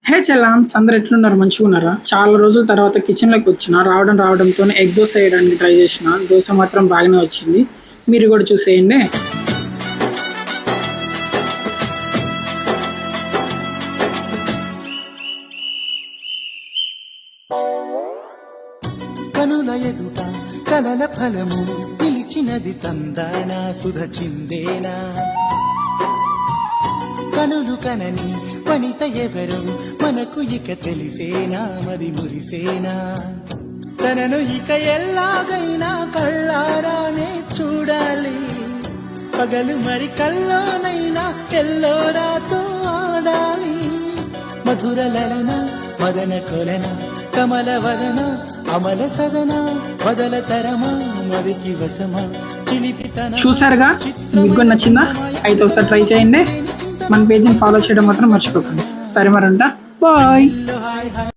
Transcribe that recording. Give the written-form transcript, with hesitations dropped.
హే చెల్లామ్స్, అందరు ఎట్లున్నారు? మంచిగా ఉన్నారా? చాలా రోజుల తర్వాత కిచెన్లోకి వచ్చిన రావడంతో ఎగ్ దోశ వేయడానికి ట్రై చేసిన. దోశ మాత్రం బాగానే వచ్చింది. మీరు కూడా చూసేయండి. కనుల ఎదుట కలల ఫలము పిలిచినది తందానా సుధ చిందేనా. కనులు కనని వనిత ఎవరు మనకు ఇక తెలిసేనా, మది మురిసేనా. తనను ఇక ఎల్లాగైనా కళ్ళారానే చూడాలి. పగలు మరి కల్లోనైనా ఎల్లోరాతో ఆడాలి. మధుర లలన మదన కొలన కమల వదన అమల సదన వదల తరమా మదికి వసమా చిలిపితన. చూసారుగా, మీకు కూడా నచ్చిందా? అయితే ఒకసారి ట్రై చేయండి. మన పేజీని ఫాలో చేయడం మాత్రం మర్చిపోకండి. సరే, మరి ఉంటా. బాయ్.